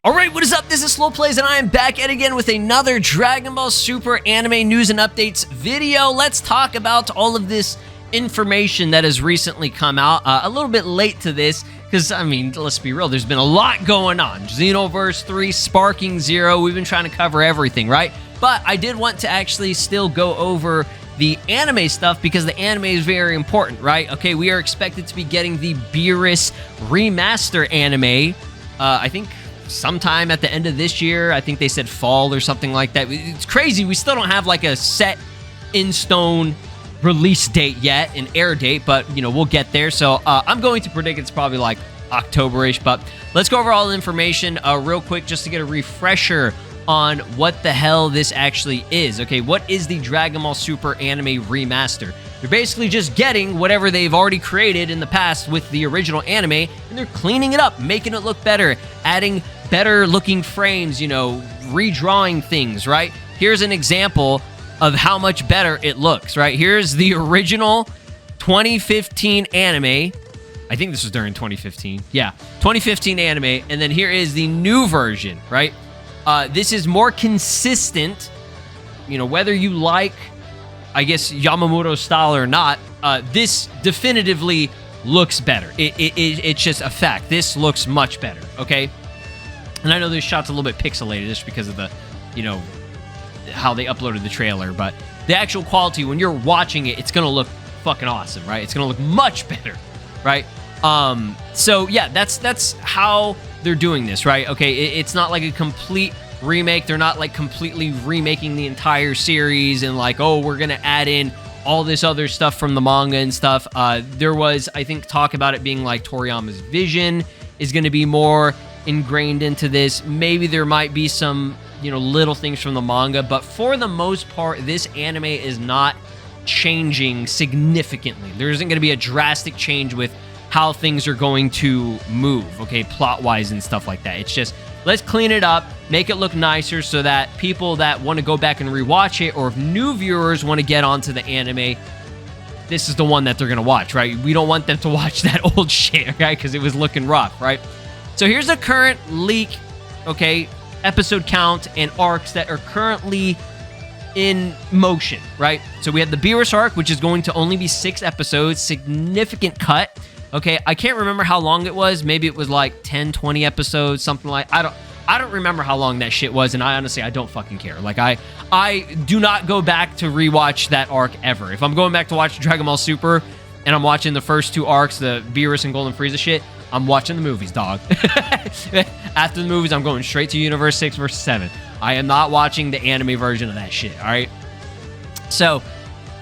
Alright, what is up? This is SLOplays, and I am back yet again with another Dragon Ball Super anime news and updates video. Let's talk about all of this information that has recently come out. A little bit late to this, because, I mean, let's be real, there's been a lot going on. Xenoverse 3, Sparking Zero, we've been trying to cover everything, right? But I did want to actually still go over the anime stuff, because the anime is very important, right? Okay, we are expected to be getting the Beerus remaster anime, I think sometime at the end of this year. I think they said fall or something like that. It's crazy. We still don't have like a set in stone release date yet, an air date, but you know, we'll get there. So I'm going to predict it's probably like October-ish, but let's go over all the information real quick just to get a refresher on what the hell this actually is. Okay, what is the Dragon Ball Super anime remaster? You're basically just getting whatever they've already created in the past with the original anime, and they're cleaning it up, making it look better, adding better looking frames, you know, redrawing things, right? Here's an example of how much better it looks, right? Here's the original 2015 anime. I think this was during 2015. Yeah, 2015 anime, and then here is the new version, right? This is more consistent, you know, whether you like, I guess, Yamamoto's style or not, this definitively looks better. It's just a fact. This looks much better, okay? And I know this shot's a little bit pixelated just because of the, you know, how they uploaded the trailer, but the actual quality, when you're watching it, it's going to look fucking awesome, right? It's going to look much better, right? So, yeah, that's how they're doing this, right? Okay, it's not like a complete remake. They're not like completely remaking the entire series and like, oh, we're gonna add in all this other stuff from the manga and stuff. There was, I think, talk about it being like Toriyama's vision is gonna be more ingrained into this. Maybe there might be some, you know, little things from the manga, but for the most part, this anime is not changing significantly. There isn't gonna be a drastic change with how things are going to move, okay, plot-wise and stuff like that. It's just, let's clean it up, make it look nicer so that people that want to go back and rewatch it, or if new viewers want to get onto the anime, this is the one that they're going to watch, right? We don't want them to watch that old shit, right? Because it was looking rough, right? So here's the current leak, okay, episode count and arcs that are currently in motion, right? So we have the Beerus arc, which is going to only be 6 episodes, significant cut. Okay, I can't remember how long it was. Maybe it was like 10, 20 episodes, something like. I don't remember how long that shit was, and I honestly don't fucking care. Like I do not go back to rewatch that arc ever. If I'm going back to watch Dragon Ball Super and I'm watching the first 2 arcs, the Beerus and Golden Frieza shit, I'm watching the movies, dog. After the movies, I'm going straight to Universe 6 versus 7. I am not watching the anime version of that shit, all right? So,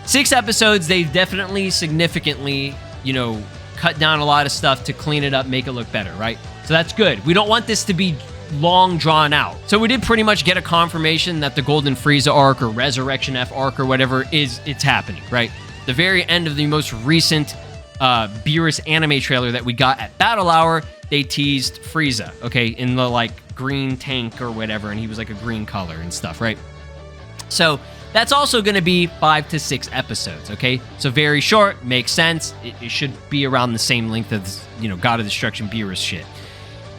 6 episodes, they've definitely significantly, you know, cut down a lot of stuff to clean it up, make it look better, right? So that's good. We don't want this to be long drawn out. So we did pretty much get a confirmation that the Golden Frieza arc or Resurrection F arc or whatever it's happening, right? The very end of the most recent Beerus anime trailer that we got at Battle Hour, they teased Frieza, okay, in the like green tank or whatever, and he was like a green color and stuff, right? So that's also going to be 5 to 6 episodes, okay? So very short, makes sense. It should be around the same length as, you know, God of Destruction Beerus shit.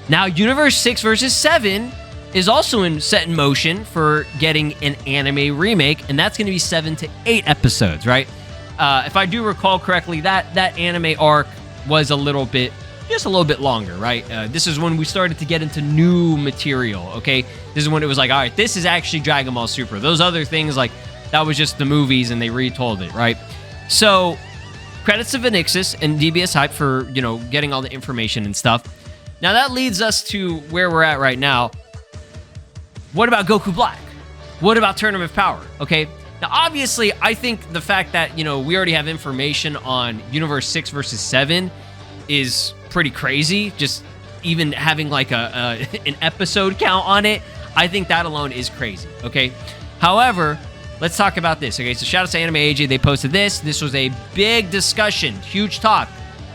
Now, Universe 6 versus 7 is also set in motion for getting an anime remake, and that's going to be 7 to 8 episodes, right? If I do recall correctly, that anime arc was just a little bit longer, right? This is when we started to get into new material, okay? This is when it was like, all right, this is actually Dragon Ball Super. Those other things, like, that was just the movies and they retold it, right? So, credits to Venixis and DBS Hype for, you know, getting all the information and stuff. Now, that leads us to where we're at right now. What about Goku Black? What about Tournament of Power, okay? Now, obviously, I think the fact that, you know, we already have information on Universe 6 versus 7 is pretty crazy. Just even having like an episode count on it, I think that alone is crazy, okay? However, let's talk about this, okay? So shout out to Anime AJ, they posted this. This was a big discussion, huge talk.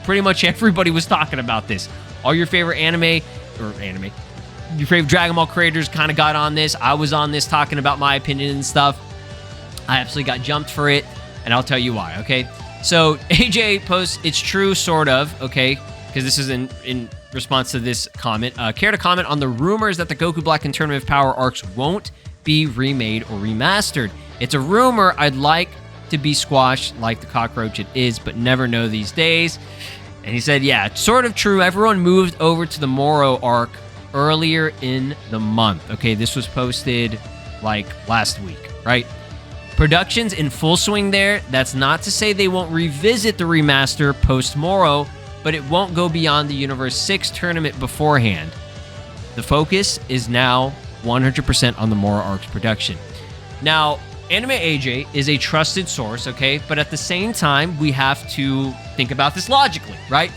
Pretty much everybody was talking about this. All your favorite your favorite Dragon Ball creators kind of got on this. I was on this talking about my opinion and stuff. I absolutely got jumped for it, and I'll tell you why, okay? So AJ posts, it's true, sort of, okay? because this is in response to this comment. Care to comment on the rumors that the Goku Black and Tournament of Power arcs won't be remade or remastered? It's a rumor I'd like to be squashed like the cockroach it is, but never know these days. And he said, yeah, it's sort of true. Everyone moved over to the Moro arc earlier in the month. Okay, this was posted like last week, right? Production's in full swing there. That's not to say they won't revisit the remaster post-Moro, but it won't go beyond the Universe 6 tournament beforehand. The focus is now 100% on the Moro arc's production. Now, Anime AJ is a trusted source, okay? But at the same time, we have to think about this logically, right?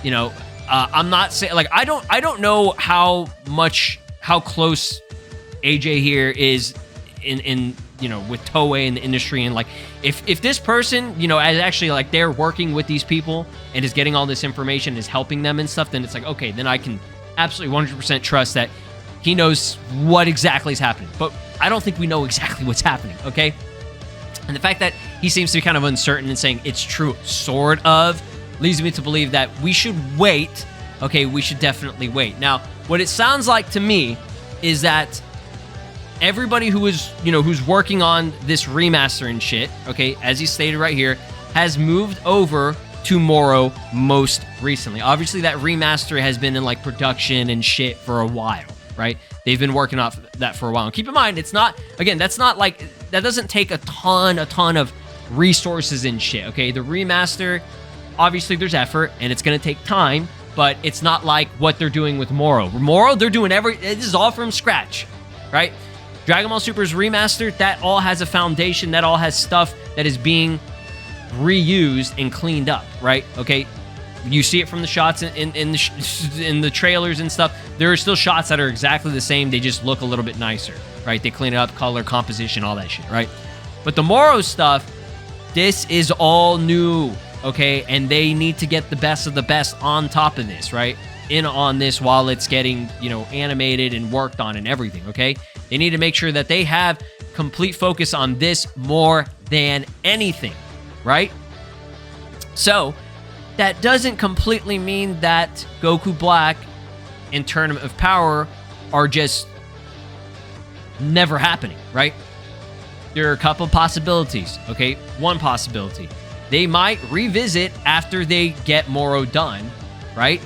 You know, I'm not saying, like, I don't know how close AJ here is in you know, with Toei in the industry, and like, if this person, you know, as actually like they're working with these people and is getting all this information, is helping them and stuff, then it's like, okay, then I can absolutely 100% trust that he knows what exactly is happening. But I don't think we know exactly what's happening, okay? And the fact that he seems to be kind of uncertain and saying it's true, sort of, leads me to believe that we should wait. Okay, we should definitely wait. Now, what it sounds like to me is that everybody who is, you know, who's working on this remaster and shit, okay, as he stated right here, has moved over to Moro most recently. Obviously, that remaster has been in, like, production and shit for a while, right? They've been working off that for a while. And keep in mind, it's not, again, that's not like, that doesn't take a ton of resources and shit, okay? The remaster, obviously there's effort and it's going to take time, but it's not like what they're doing with Moro. Moro, they're doing this is all from scratch, right? Dragon Ball Super's remastered, that all has a foundation, that all has stuff that is being reused and cleaned up, right? Okay, you see it from the shots in the trailers and stuff. There are still shots that are exactly the same. They just look a little bit nicer, right? They clean it up, color, composition, all that shit, right? But the Moro stuff, this is all new, okay? And they need to get the best of the best on top of this, right? In on this while it's getting, you know, animated and worked on and everything, okay? They need to make sure that they have complete focus on this more than anything, right? So, that doesn't completely mean that Goku Black and Tournament of Power are just never happening, right? There are a couple possibilities, okay? One possibility. They might revisit after they get Moro done, right?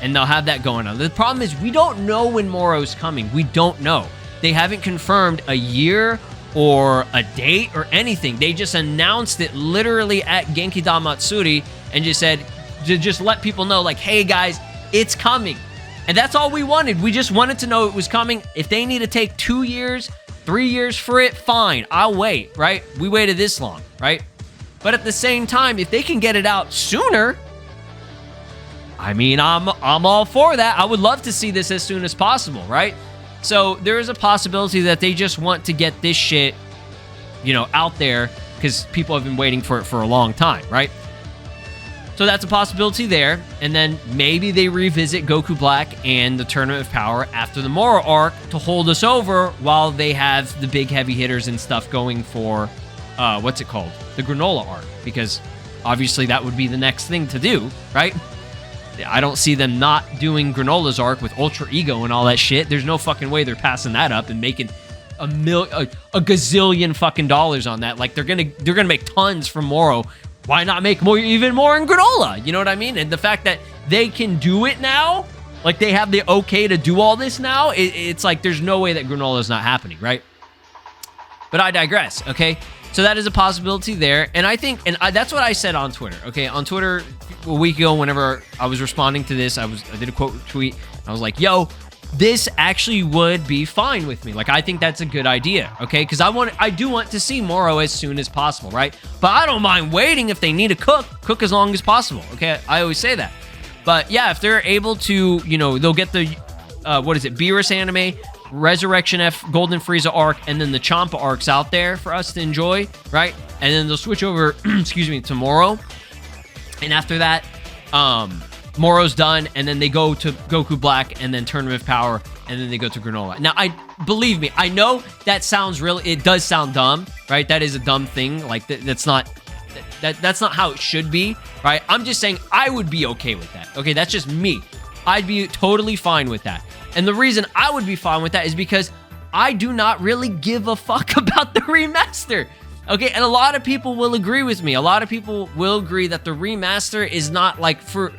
And they'll have that going on. The problem is we don't know when Moro's coming. We don't know. They haven't confirmed a year or a date or anything. They just announced it literally at Genki-Dan Matsuri and just said, to just let people know, like, hey guys, it's coming. And that's all we wanted. We just wanted to know it was coming. If they need to take 2 years, 3 years for it, fine. I'll wait, right? We waited this long, right? But at the same time, if they can get it out sooner, I mean, I'm all for that. I would love to see this as soon as possible, right? So there is a possibility that they just want to get this shit, you know, out there because people have been waiting for it for a long time, right? So that's a possibility there. And then maybe they revisit Goku Black and the Tournament of Power after the Moro arc to hold us over while they have the big heavy hitters and stuff going for, what's it called? The Granola arc. Because obviously that would be the next thing to do, right? I don't see them not doing Granola's arc with Ultra Ego and all that shit. There's no fucking way they're passing that up and making a gazillion fucking dollars on that. Like they're gonna make tons from Moro. Why not make even more in Granola? You know what I mean? And the fact that they can do it now, like they have the okay to do all this now, it's like there's no way that Granola's not happening, right? But I digress, okay? So that is a possibility there. And I think, that's what I said on Twitter, okay? On Twitter a week ago, whenever I was responding to this, I did a quote tweet. I was like, yo, this actually would be fine with me. Like, I think that's a good idea, okay? Because I do want to see Moro as soon as possible, right? But I don't mind waiting if they need to cook as long as possible, okay? I always say that. But yeah, if they're able to, you know, they'll get the, Beerus anime, Resurrection F, Golden Frieza arc, and then the Champa arcs out there for us to enjoy, right? And then they'll switch over, to Moro. And after that, Moro's done, and then they go to Goku Black, and then Tournament of Power, and then they go to Granola. Now, believe me, I know that sounds it does sound dumb, right? That is a dumb thing. Like, that's That's not how it should be, right? I'm just saying I would be okay with that. Okay, that's just me. I'd be totally fine with that. And the reason I would be fine with that is because I do not really give a fuck about the remaster. Okay, and a lot of people will agree with me. A lot of people will agree that the remaster is not like for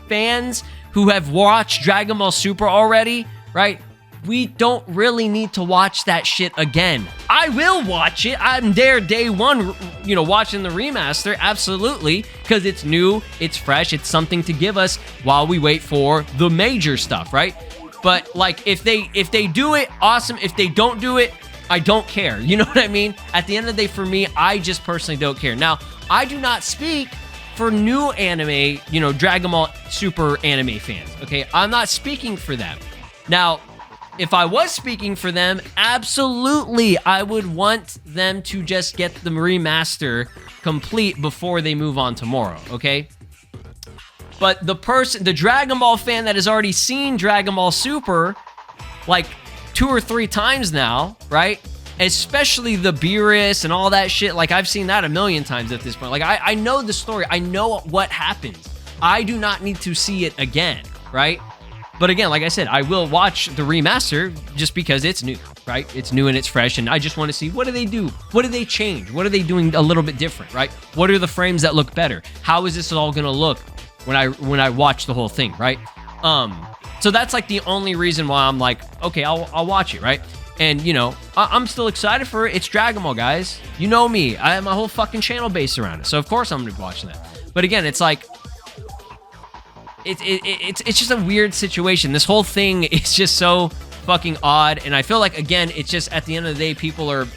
fans who have watched Dragon Ball Super already, right? We don't really need to watch that shit again. I will watch it. I'm there day one, watching the remaster, absolutely, because it's new, it's fresh, it's something to give us while we wait for the major stuff, right? But like, if they do it, awesome. If they don't do it, I don't care. You know what I mean? At the end of the day, for me, I just personally don't care. Now, I do not speak for new anime, Dragon Ball Super anime fans, okay? I'm not speaking for them. Now, if I was speaking for them, absolutely, I would want them to just get the remaster complete before they move on to Moro, okay? But the Dragon Ball fan that has already seen Dragon Ball Super, like 2 or 3 times now, right? Especially the Beerus and all that shit. Like, I've seen that a million times at this point. Like, I know the story. I know what happens. I do not need to see it again, right? But again, like I said, I will watch the remaster just because it's new, right? It's new and it's fresh, and I just want to see, what do they do? What do they change? What are they doing a little bit different, right? What are the frames that look better? How is this all going to look when I watch the whole thing, right? So that's like the only reason why I'm like, okay, I'll watch it, right? And, I'm still excited for it. It's Dragon Ball, guys. You know me. I have my whole fucking channel based around it. So, of course, I'm going to be watching that. But again, it's like, it's just a weird situation. This whole thing is just so fucking odd. And I feel like, again, it's just at the end of the day, people are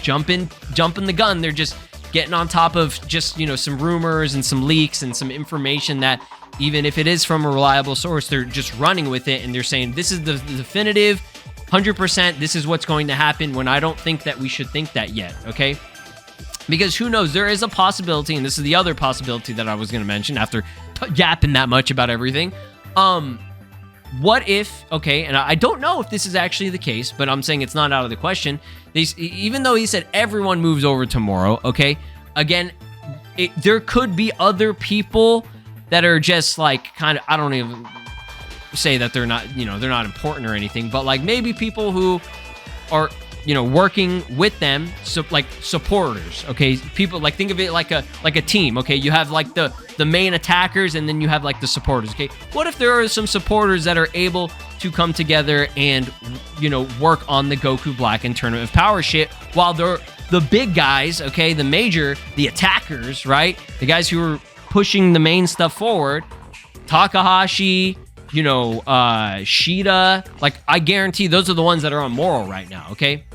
jumping the gun. They're just getting on top of just, some rumors and some leaks and some information that, even if it is from a reliable source, they're just running with it, and they're saying, this is the definitive 100%, this is what's going to happen, when I don't think that we should think that yet, okay? Because who knows, there is a possibility, and this is the other possibility that I was going to mention after yapping that much about everything. What if, okay, and I don't know if this is actually the case, but I'm saying it's not out of the question. Even though he said everyone moves over to Moro, okay, again, there could be other people that are just like kind of, I don't even say that they're not, they're not important or anything, but like maybe people who are, working with them, so like supporters, okay? People, like, think of it like a team, okay? You have like the main attackers, and then you have like the supporters, okay? What if there are some supporters that are able to come together and, work on the Goku Black and Tournament of Power shit, while they're the big guys, okay? The attackers, right? The guys who are pushing the main stuff forward, Takahashi, Shida, like, I guarantee those are the ones that are on Moro right now, okay?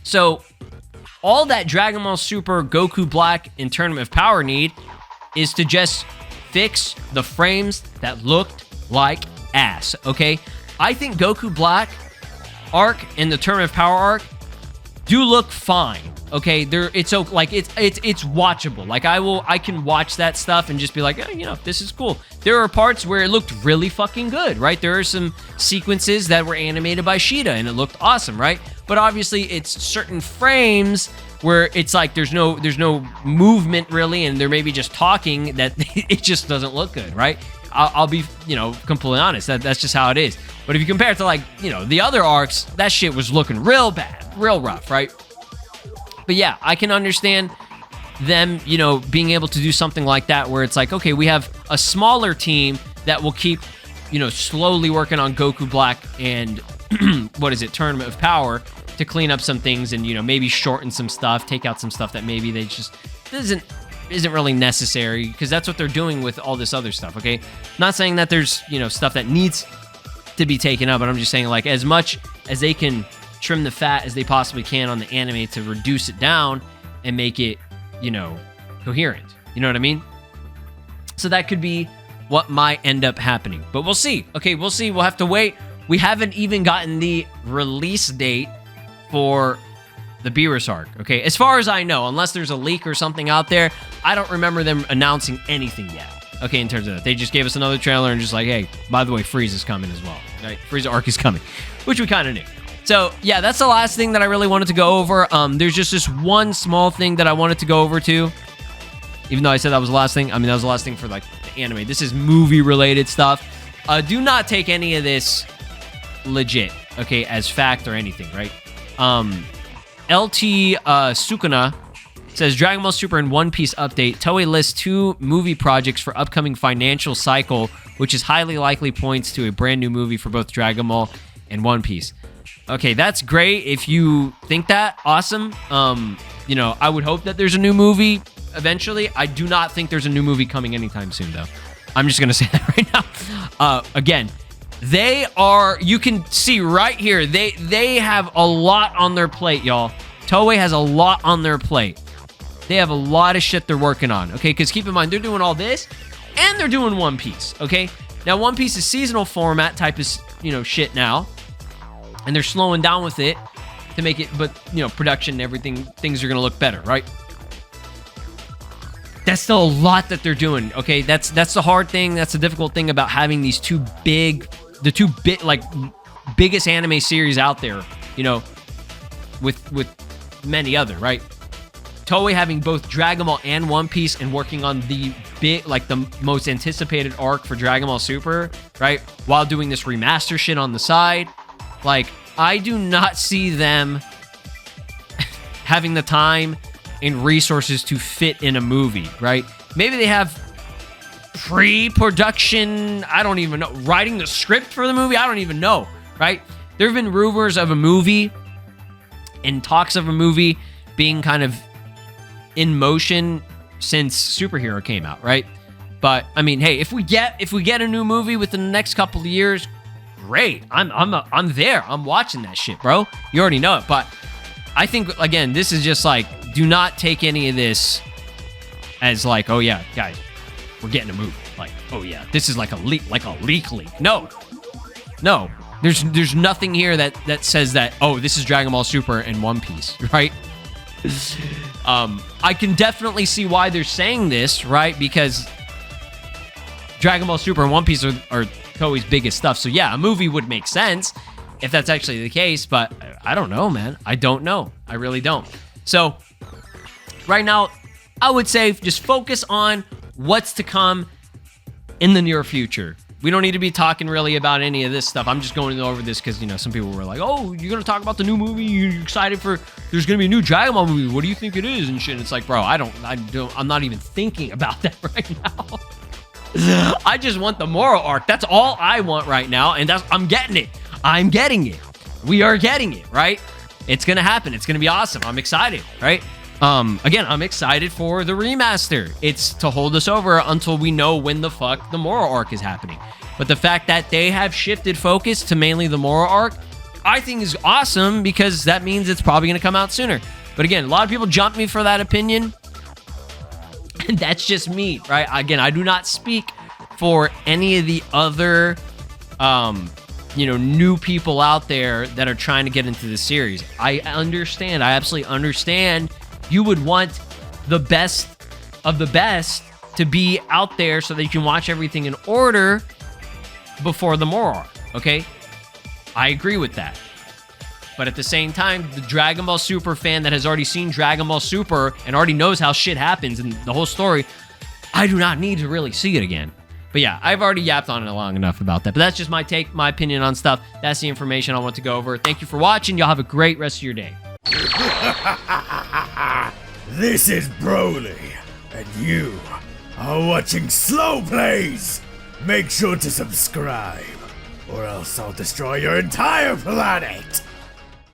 So, all that Dragon Ball Super, Goku Black, and Tournament of Power need is to just fix the frames that looked like ass, okay? I think Goku Black arc and the Tournament of Power arc do look fine. Okay, it's watchable. Like, I can watch that stuff and just be like, this is cool. There are parts where it looked really fucking good, right? There are some sequences that were animated by Shida and it looked awesome, right? But obviously, it's certain frames where it's like there's no movement really, and they're maybe just talking, that it just doesn't look good, right? I'll be, completely honest. That's just how it is. But if you compare it to, like, the other arcs, that shit was looking real bad, real rough, right? But yeah, I can understand them, being able to do something like that, where it's like, okay, we have a smaller team that will keep, slowly working on Goku Black and Tournament of Power, to clean up some things and, maybe shorten some stuff, take out some stuff that maybe they just isn't really necessary, because that's what they're doing with all this other stuff, okay? Not saying that there's, stuff that needs to be taken up, but I'm just saying, like, as much as they can trim the fat as they possibly can on the anime to reduce it down and make it, coherent. You know what I mean? So that could be what might end up happening. But we'll see. Okay, we'll see. We'll have to wait. We haven't even gotten the release date for the Beerus arc, okay? As far as I know, unless there's a leak or something out there, I don't remember them announcing anything yet, okay, in terms of that. They just gave us another trailer and just like, hey, by the way, Frieza's coming as well, right? Frieza arc is coming, which we kind of knew. So, yeah, that's the last thing that I really wanted to go over. There's just this one small thing that I wanted to go over too. Even though I said that was the last thing. I mean, that was the last thing for, like, the anime. This is movie-related stuff. Do not take any of this legit, okay, as fact or anything, right? LT Sukuna says, Dragon Ball Super and One Piece update. Toei lists 2 movie projects for upcoming financial cycle, which is highly likely points to a brand new movie for both Dragon Ball and One Piece. Okay, that's great. If you think that, awesome. You know, I would hope that there's a new movie eventually. I do not think there's a new movie coming anytime soon, though. I'm just going to say that right now. Again, they are, you can see right here, they have a lot on their plate, y'all. Toei has a lot on their plate. They have a lot of shit they're working on, okay? Because keep in mind, they're doing all this, and they're doing One Piece, okay? Now, One Piece is seasonal format type of, you know, shit now. And they're slowing down with it to make it, but, you know, production and everything, things are going to look better, right? That's still a lot that they're doing, okay? That's the hard thing. That's the difficult thing about having these biggest anime series out there, you know, with many other, right? Toei having both Dragon Ball and One Piece and working on the most anticipated arc for Dragon Ball Super, right? While doing this remaster shit on the side. Like, I do not see them having the time and resources to fit in a movie, right? Maybe they have pre-production, I don't even know, writing the script for the movie, I don't even know, right? There have been rumors of a movie and talks of a movie being kind of in motion since Superhero came out, right? But, I mean, hey, if we get a new movie within the next couple of years, great. I'm there. I'm watching that shit, bro. You already know it. But I think, again, this is just like, do not take any of this as like, oh yeah, guys, we're getting a movie. Like, oh yeah, this is like a leak. No. There's nothing here that says that, oh, this is Dragon Ball Super and One Piece, right? I can definitely see why they're saying this, right? Because Dragon Ball Super and One Piece are Toei's biggest stuff. So yeah, a movie would make sense if that's actually the case, but I don't know, man. I don't know. I really don't. So right now, I would say just focus on what's to come in the near future. We don't need to be talking really about any of this stuff. I'm just going over this because, you know, some people were like, oh, you're going to talk about the new movie? You're excited for, there's going to be a new Dragon Ball movie. What do you think it is? And shit. And it's like, bro, I'm not even thinking about that right now. I just want the Moro arc. That's all I want right now. And I'm getting it. I'm getting it. We are getting it, right? It's going to happen. It's going to be awesome. I'm excited, right? Again, I'm excited for the remaster. It's to hold us over until we know when the fuck the Moro arc is happening. But the fact that they have shifted focus to mainly the Moro arc, I think is awesome because that means it's probably going to come out sooner. But again, a lot of people jump me for that opinion. And that's just me, right? Again, I do not speak for any of the other, new people out there that are trying to get into the series. I understand. I absolutely understand. You would want the best of the best to be out there so that you can watch everything in order before the Moro arc, okay? I agree with that. But at the same time, the Dragon Ball Super fan that has already seen Dragon Ball Super and already knows how shit happens and the whole story, I do not need to really see it again. But yeah, I've already yapped on it long enough about that. But that's just my take, my opinion on stuff. That's the information I want to go over. Thank you for watching. Y'all have a great rest of your day. This is Broly, and you are watching SLOplays. Make sure to subscribe, or else I'll destroy your entire planet.